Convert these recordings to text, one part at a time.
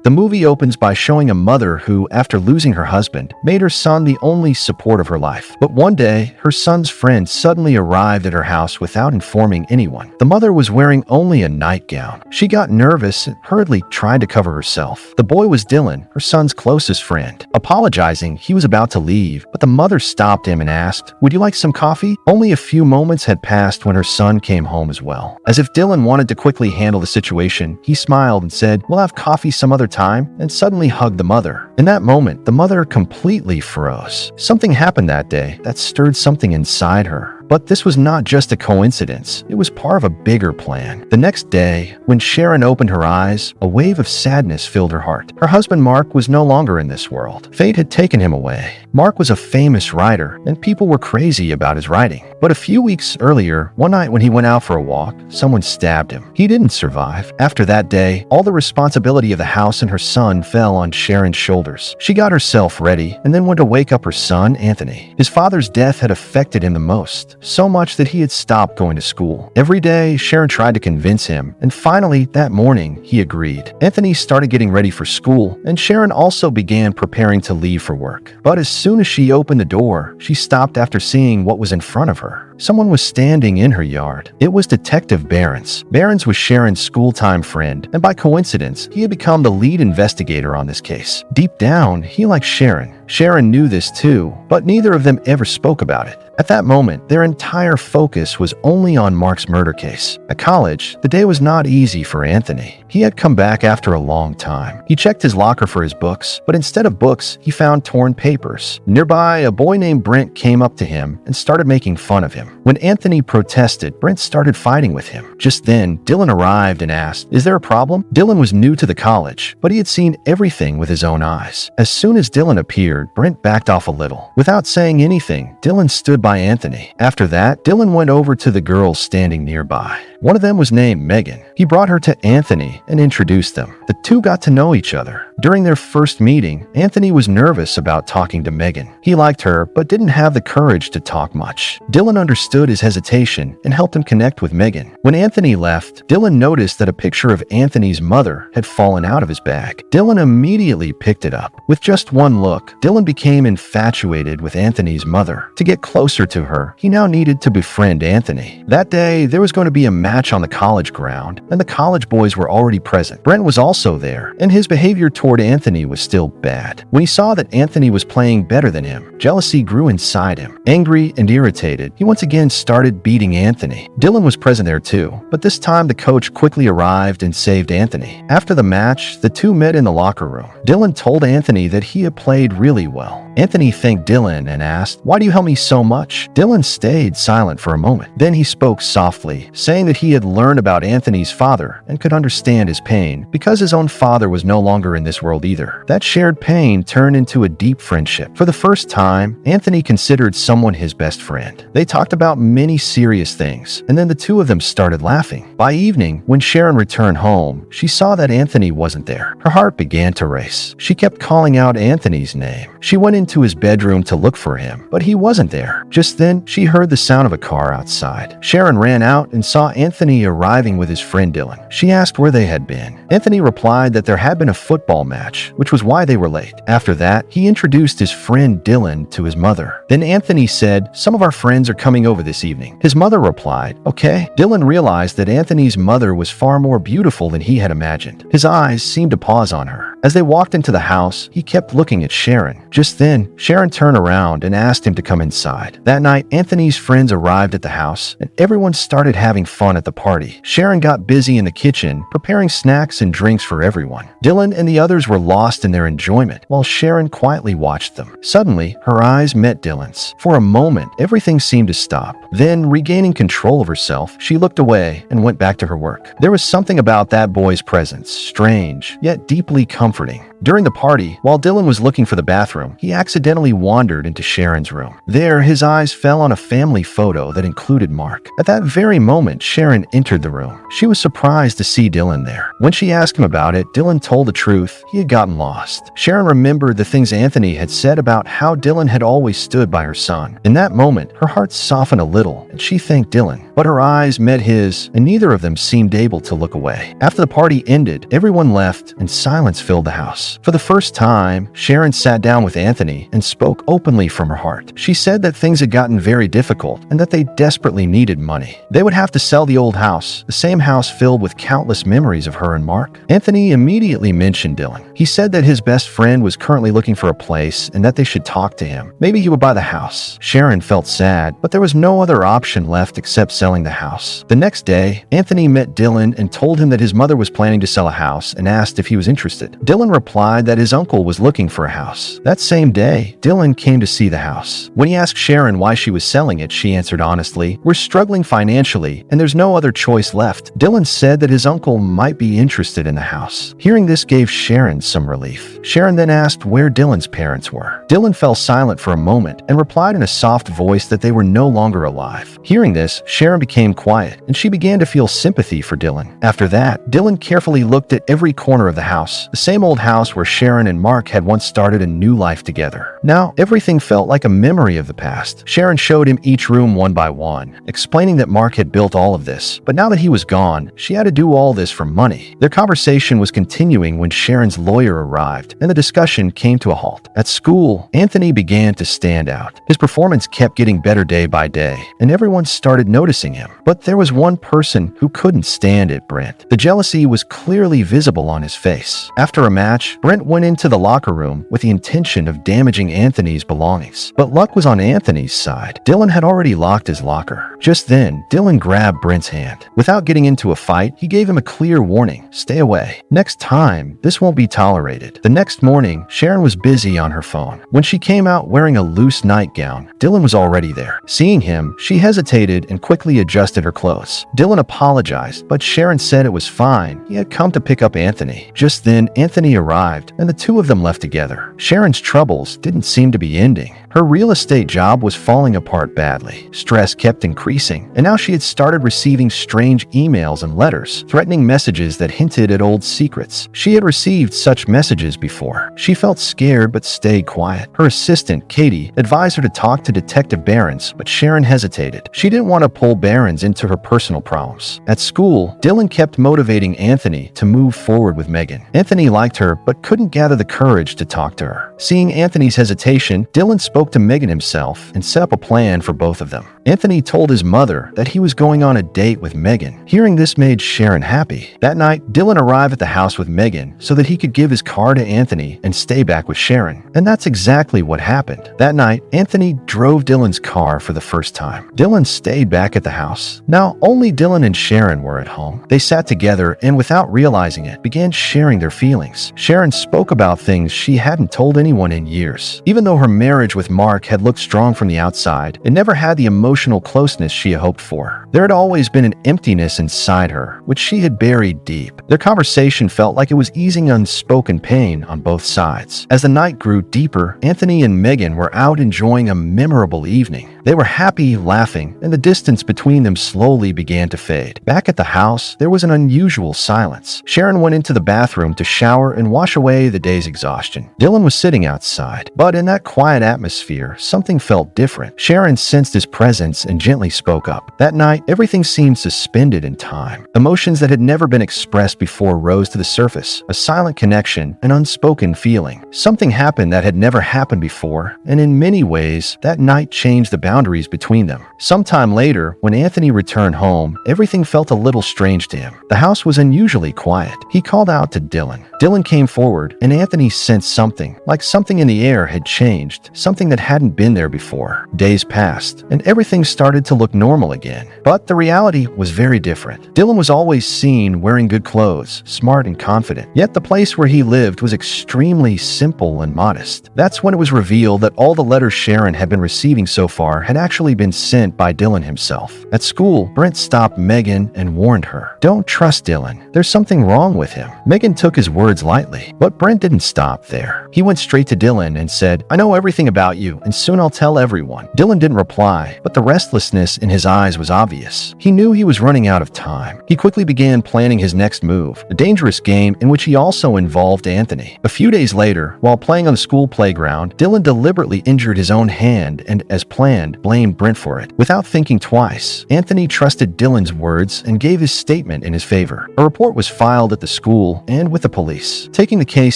The movie opens by showing a mother who, after losing her husband, made her son the only support of her life. But one day, her son's friend suddenly arrived at her house without informing anyone. The mother was wearing only a nightgown. She got nervous and hurriedly tried to cover herself. The boy was Dylan, her son's closest friend. Apologizing, he was about to leave, but the mother stopped him and asked, "Would you like some coffee?" Only a few moments had passed when her son came home as well. As if Dylan wanted to quickly handle the situation, he smiled and said, "We'll have coffee some other time," and suddenly hugged the mother. In that moment, the mother completely froze. Something happened that day that stirred something inside her. But this was not just a coincidence. It was part of a bigger plan. The next day, when Sharon opened her eyes, a wave of sadness filled her heart. Her husband Mark was no longer in this world. Fate had taken him away. Mark was a famous writer, and people were crazy about his writing. But a few weeks earlier, one night when he went out for a walk, someone stabbed him. He didn't survive. After that day, all the responsibility of the house and her son fell on Sharon's shoulders. She got herself ready and then went to wake up her son, Anthony. His father's death had affected him the most. So much that he had stopped going to school. Every day, Sharon tried to convince him, and finally, that morning, he agreed. Anthony started getting ready for school, and Sharon also began preparing to leave for work. But as soon as she opened the door, she stopped after seeing what was in front of her. Someone was standing in her yard. It was Detective Behrens. Behrens was Sharon's school-time friend, and by coincidence, he had become the lead investigator on this case. Deep down, he liked Sharon. Sharon knew this too, but neither of them ever spoke about it. At that moment, their entire focus was only on Mark's murder case. At college, the day was not easy for Anthony. He had come back after a long time. He checked his locker for his books, but instead of books, he found torn papers. Nearby, a boy named Brent came up to him and started making fun of him. When Anthony protested, Brent started fighting with him. Just then, Dylan arrived and asked, "Is there a problem?" Dylan was new to the college, but he had seen everything with his own eyes. As soon as Dylan appeared, Brent backed off a little. Without saying anything, Dylan stood by Anthony. After that, Dylan went over to the girls standing nearby. One of them was named Megan. He brought her to Anthony and introduced them. The two got to know each other. During their first meeting, Anthony was nervous about talking to Megan. He liked her, but didn't have the courage to talk much. Dylan understood his hesitation and helped him connect with Megan. When Anthony left, Dylan noticed that a picture of Anthony's mother had fallen out of his bag. Dylan immediately picked it up. With just one look, Dylan became infatuated with Anthony's mother. To get closer to her, he now needed to befriend Anthony. That day, there was going to be a match on the college ground, and the college boys were already present. Brent was also there, and his behavior toward Anthony was still bad. When he saw that Anthony was playing better than him, jealousy grew inside him. Angry and irritated, he once again started beating Anthony. Dylan was present there too, but this time the coach quickly arrived and saved Anthony. After the match, the two met in the locker room. Dylan told Anthony that he had played really well. Anthony thanked Dylan and asked, "Why do you help me so much?" Dylan stayed silent for a moment. Then he spoke softly, saying that he had learned about Anthony's father and could understand his pain because his own father was no longer in this world either. That shared pain turned into a deep friendship. For the first time, Anthony considered someone his best friend. They talked about many serious things, and then the two of them started laughing. By evening, when Sharon returned home, she saw that Anthony wasn't there. Her heart began to race. She kept calling out Anthony's name. She went into his bedroom to look for him, but he wasn't there. Just then, she heard the sound of a car outside. Sharon ran out and saw Anthony arriving with his friend Dylan. She asked where they had been. Anthony replied that there had been a football match, which was why they were late. After that, he introduced his friend Dylan to his mother. Then Anthony said, "Some of our friends are coming over this evening." His mother replied, "Okay." Dylan realized that Anthony's mother was far more beautiful than he had imagined. His eyes seemed to pause on her. As they walked into the house, he kept looking at Sharon. Just then, Sharon turned around and asked him to come inside. That night, Anthony's friends arrived at the house, and everyone started having fun at the party. Sharon got busy in the kitchen, preparing snacks and drinks for everyone. Dylan and the others were lost in their enjoyment, while Sharon quietly watched them. Suddenly, her eyes met Dylan's. For a moment, everything seemed to stop. Then, regaining control of herself, she looked away and went back to her work. There was something about that boy's presence, strange, yet deeply comforting. During the party, while Dylan was looking for the bathroom, he accidentally wandered into Sharon's room. There, his eyes fell on a family photo that included Mark. At that very moment, Sharon entered the room. She was surprised to see Dylan there. When she asked him about it, Dylan told the truth. He had gotten lost. Sharon remembered the things Anthony had said about how Dylan had always stood by her son. In that moment, her heart softened a little, and she thanked Dylan. but her eyes met his, and neither of them seemed able to look away. After the party ended, everyone left, and silence filled the house. For the first time, Sharon sat down with Anthony and spoke openly from her heart. She said that things had gotten very difficult and that they desperately needed money. They would have to sell the old house, the same house filled with countless memories of her and Mark. Anthony immediately mentioned Dylan. He said that his best friend was currently looking for a place and that they should talk to him. Maybe he would buy the house. Sharon felt sad, but there was no other option left except selling the house. The next day, Anthony met Dylan and told him that his mother was planning to sell a house and asked if he was interested. Dylan replied that his uncle was looking for a house. That same day, Dylan came to see the house. When he asked Sharon why she was selling it, she answered honestly, "We're struggling financially and there's no other choice left." Dylan said that his uncle might be interested in the house. Hearing this gave Sharon some relief. Sharon then asked where Dylan's parents were. Dylan fell silent for a moment and replied in a soft voice that they were no longer alive. Hearing this, Sharon became quiet and she began to feel sympathy for Dylan. After that, Dylan carefully looked at every corner of the house, the same old house where Sharon and Mark had once started a new life together. Now, everything felt like a memory of the past. Sharon showed him each room one by one, explaining that Mark had built all of this, but now that he was gone, she had to do all this for money. Their conversation was continuing when Sharon's lawyer arrived, and the discussion came to a halt. At school, Anthony began to stand out. His performance kept getting better day by day, and everyone started noticing him. But there was one person who couldn't stand it, Brent. The jealousy was clearly visible on his face. After a match, Brent went into the locker room with the intention of damaging Anthony's belongings. But luck was on Anthony's side. Dylan had already locked his locker. Just then, Dylan grabbed Brent's hand. Without getting into a fight, he gave him a clear warning: stay away. Next time, this won't be tolerated. The next morning, Sharon was busy on her phone. When she came out wearing a loose nightgown, Dylan was already there. Seeing him, she hesitated and quickly adjusted her clothes. Dylan apologized, but Sharon said it was fine. He had come to pick up Anthony. Just then, Anthony arrived, and the two of them left together. Sharon's troubles didn't seem to be ending. Her real estate job was falling apart badly. Stress kept increasing, and now she had started receiving strange emails and letters, threatening messages that hinted at old secrets. She had received such messages before. She felt scared but stayed quiet. Her assistant, Katie, advised her to talk to Detective Behrens, but Sharon hesitated. She didn't want to pull Behrens into her personal problems. At school, Dylan kept motivating Anthony to move forward with Megan. Anthony liked her but couldn't gather the courage to talk to her. Seeing Anthony's hesitation, Dylan spoke to Megan himself and set up a plan for both of them. Anthony told his mother that he was going on a date with Megan. Hearing this made Sharon happy. That night, Dylan arrived at the house with Megan so that he could give his car to Anthony and stay back with Sharon. And that's exactly what happened. That night, Anthony drove Dylan's car for the first time. Dylan stayed back at the house. Now, only Dylan and Sharon were at home. They sat together and, without realizing it, began sharing their feelings. Sharon spoke about things she hadn't told anyone in years. Even though her marriage with Mark had looked strong from the outside, it never had the emotional closeness she had hoped for. There had always been an emptiness inside her, which she had buried deep. Their conversation felt like it was easing unspoken pain on both sides. As the night grew deeper, Anthony and Megan were out enjoying a memorable evening. They were happy, laughing, and the distance between them slowly began to fade. Back at the house, there was an unusual silence. Sharon went into the bathroom to shower and wash away the day's exhaustion. Dylan was sitting outside, but in that quiet atmosphere, something felt different. Sharon sensed his presence and gently spoke up. That night, everything seemed suspended in time. Emotions that had never been expressed before rose to the surface, a silent connection, an unspoken feeling. Something happened that had never happened before, and in many ways, that night changed the boundaries between them. Sometime later, when Anthony returned home, everything felt a little strange to him. The house was unusually quiet. He called out to Dylan. Dylan came forward, and Anthony sensed something, like something in the air had changed, something that hadn't been there before. Days passed, and everything started to look normal again. But the reality was very different. Dylan was always seen wearing good clothes, smart and confident. Yet the place where he lived was extremely simple and modest. That's when it was revealed that all the letters Sharon had been receiving so far had actually been sent by Dylan himself. At school, Brent stopped Megan and warned her, "Don't trust Dylan. There's something wrong with him." Megan took his words lightly, but Brent didn't stop there. He went straight to Dylan and said, "I know everything about you, and soon I'll tell everyone." Dylan didn't reply, but the restlessness in his eyes was obvious. He knew he was running out of time. He quickly began planning his next move, a dangerous game in which he also involved Anthony. A few days later, while playing on the school playground, Dylan deliberately injured his own hand and, as planned, friend blamed Brent for it. Without thinking twice, Anthony trusted Dylan's words and gave his statement in his favor. A report was filed at the school and with the police. Taking the case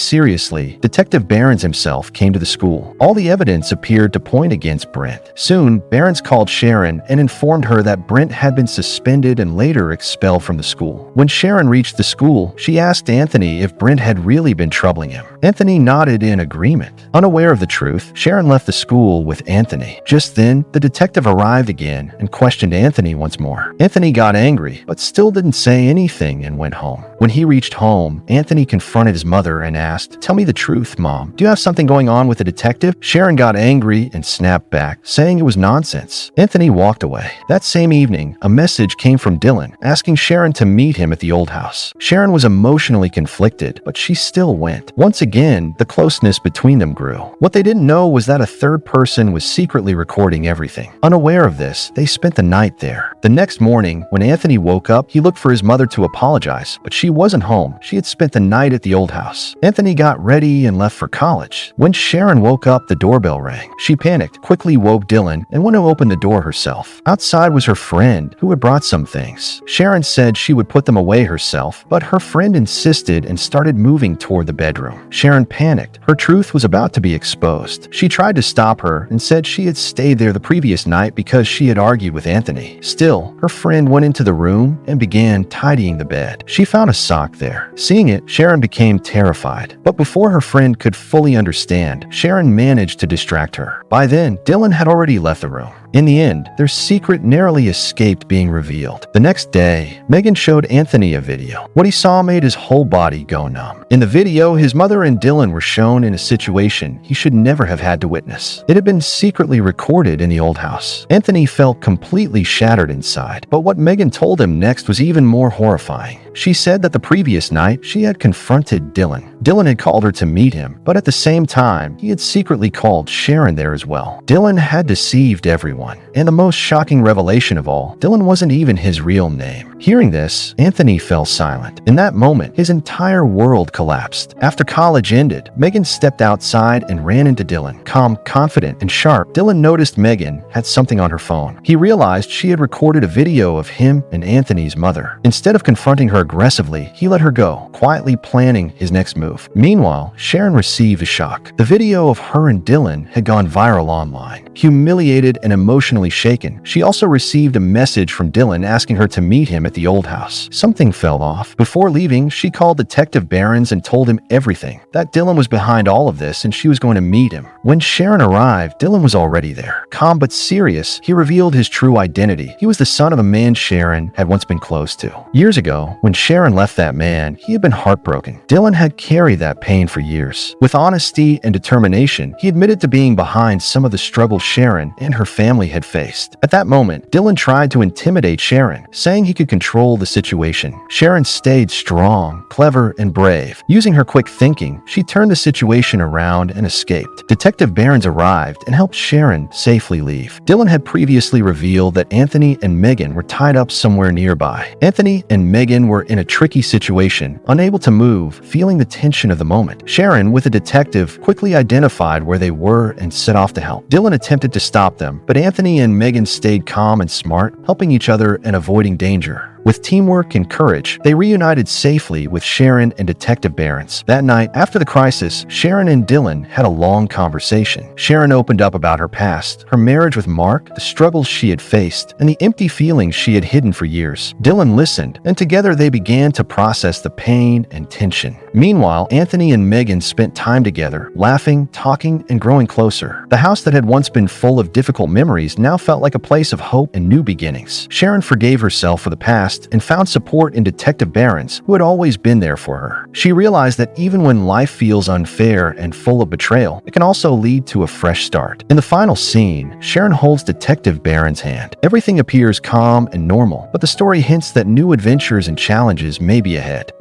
seriously, Detective Behrens himself came to the school. All the evidence appeared to point against Brent. Soon, Behrens called Sharon and informed her that Brent had been suspended and later expelled from the school. When Sharon reached the school, she asked Anthony if Brent had really been troubling him. Anthony nodded in agreement. Unaware of the truth, Sharon left the school with Anthony. Just then, the detective arrived again and questioned Anthony once more. Anthony got angry, but still didn't say anything and went home. When he reached home, Anthony confronted his mother and asked, "Tell me the truth, Mom. Do you have something going on with the detective?" Sharon got angry and snapped back, saying it was nonsense. Anthony walked away. That same evening, a message came from Dylan, asking Sharon to meet him at the old house. Sharon was emotionally conflicted, but she still went. Once again, the closeness between them grew. What they didn't know was that a third person was secretly recording everything. Unaware of this, they spent the night there. The next morning, when Anthony woke up, he looked for his mother to apologize, but she wasn't home. She had spent the night at the old house. Anthony got ready and left for college. When Sharon woke up, the doorbell rang. She panicked, quickly woke Dylan, and went to open the door herself. Outside was her friend, who had brought some things. Sharon said she would put them away herself, but her friend insisted and started moving toward the bedroom. Sharon panicked. Her truth was about to be exposed. She tried to stop her and said she had stayed there the previous night because she had argued with Anthony. Still, her friend went into the room and began tidying the bed. She found a sock there. Seeing it, Sharon became terrified. But before her friend could fully understand, Sharon managed to distract her. By then, Dylan had already left the room. In the end, their secret narrowly escaped being revealed. The next day, Megan showed Anthony a video. What he saw made his whole body go numb. In the video, his mother and Dylan were shown in a situation he should never have had to witness. It had been secretly recorded in the old house. Anthony felt completely shattered inside, but what Megan told him next was even more horrifying. She said that the previous night, she had confronted Dylan. Dylan had called her to meet him, but at the same time, he had secretly called Sharon there as well. Dylan had deceived everyone. And the most shocking revelation of all, Dylan wasn't even his real name. Hearing this, Anthony fell silent. In that moment, his entire world collapsed. After college ended, Megan stepped outside and ran into Dylan. Calm, confident, and sharp, Dylan noticed Megan had something on her phone. He realized she had recorded a video of him and Anthony's mother. Instead of confronting her aggressively, he let her go, quietly planning his next move. Meanwhile, Sharon received a shock. The video of her and Dylan had gone viral online. Humiliated and emotionally shaken, she also received a message from Dylan asking her to meet him at the old house. Something fell off. Before leaving, she called Detective Behrens and told him everything, that Dylan was behind all of this and she was going to meet him. When Sharon arrived, Dylan was already there. Calm but serious, he revealed his true identity. He was the son of a man Sharon had once been close to. Years ago, when Sharon left that man, he had been heartbroken. Dylan had carried that pain for years. With honesty and determination, he admitted to being behind some of the struggles Sharon and her family had faced. At that moment, Dylan tried to intimidate Sharon, saying he could control the situation. Sharon stayed strong, clever, and brave. Using her quick thinking, she turned the situation around and escaped. Detective Behrens arrived and helped Sharon safely leave. Dylan had previously revealed that Anthony and Megan were tied up somewhere nearby. Anthony and Megan were in a tricky situation, unable to move, feeling the tension of the moment. Sharon, with a detective, quickly identified where they were and set off to help. Dylan attempted to stop them, but Anthony and Megan stayed calm and smart, helping each other and avoiding danger. With teamwork and courage, they reunited safely with Sharon and Detective Behrens. That night, after the crisis, Sharon and Dylan had a long conversation. Sharon opened up about her past, her marriage with Mark, the struggles she had faced, and the empty feelings she had hidden for years. Dylan listened, and together they began to process the pain and tension. Meanwhile, Anthony and Megan spent time together, laughing, talking, and growing closer. The house that had once been full of difficult memories now felt like a place of hope and new beginnings. Sharon forgave herself for the past and found support in Detective Behrens, who had always been there for her. She realized that even when life feels unfair and full of betrayal, it can also lead to a fresh start. In the final scene, Sharon holds Detective Behrens' hand. Everything appears calm and normal, but the story hints that new adventures and challenges may be ahead.